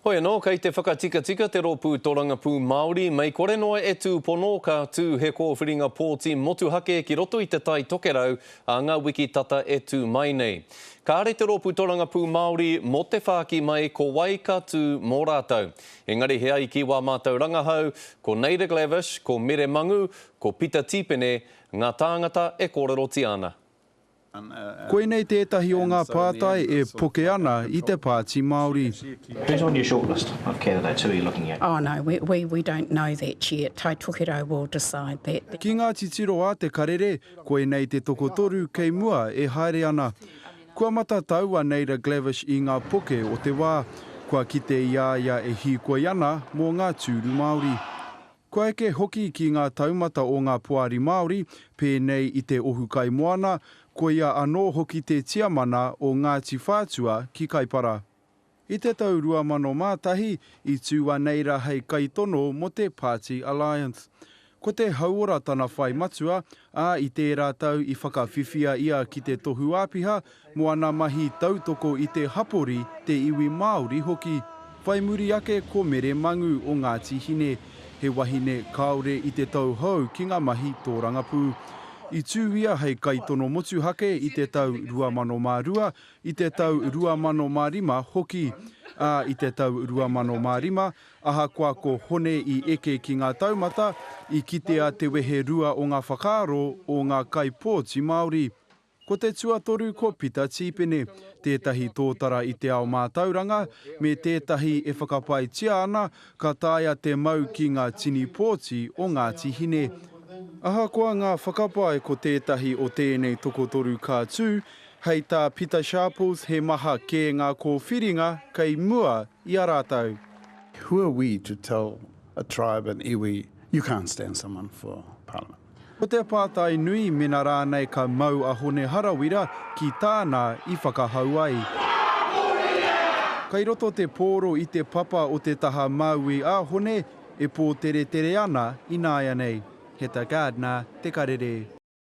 Hoi anō, kei te whakatika te rōpū Tōrangapū Māori, mei kore noa e tū pono ka tū he kōwhiringa pōti motuhake ki roto i te tai tokerau a ngā wiki tata e tū mai nei. Ka are te rōpū Tōrangapū Māori mo te whāki mai ko waika tū mō rātou. Engari he ai ki wā mātou rangahau, ko Neira Glavish, ko Mere Mangu, ko Peter Tipene, ngā tāngata e kōreroti ana. Koe nei tētahi o ngā pātai e poke ana I te Pāti Māori. Who's on your shortlist of candidates? Who are you looking at? Oh no, we don't know that yet. Tai Tokiro will decide that. Ki ngā titiro a te karere, koe nei te toko toru kei mua e haere ana. Kua mata taua Neira Glavish I ngā poke o te wā, kua kite ia e hikoe ana mō ngā tūru Māori. Kua eke hoki ki ngā taumata o ngā puari Māori, pēnei I te ohukai moana, ko ia anō hoki te tiamana o Ngāti Whātua ki Kaipara. I te tau 2001, I tūa Neira hei kaitono mo te Party Alliance. Ko te hauora tana whai matua, a I tērā tau I whakawhiwhia ia ki te tohu āpiha, mo ana mahi tautoko I te hapori te iwi Māori hoki. Whai muri ake ko Mere Mangu o Ngāti Hine, he wahine kaore I te tau hau ki ngā mahi Tōrangapū. I tūwia hei kaitono motuhake I te tau 2002, I te tau 2005 hoki, a I te tau 2005, aha kua ko hone I eke ki ngā taumata, I kitea te wehe rua o ngā whakaaro o ngā kaipōti Māori. Ko te tuatoru ko Peter Tipene, tētahi tōtara I te ao mātauranga, me tētahi e whakapai tia ana, ka tāia te mau ki ngā tini pōti o Ngāti Hine. Aha koa ngā whakapai ko tētahi o tēnei tokotoru kātū, hei tā Peter Sharples he maha ke ngā kōwhiringa kei mua I a rātou. Who are we to tell a tribe and iwi, you can't stand someone for parliament? Ko te pātai nui mena rānei ka mau a hone harawira ki tāna I whakahau ai. Kai roto te pōro I te papa o te taha maui a hone e pō tere ana I nāia nei. He tā Gardner, te karere.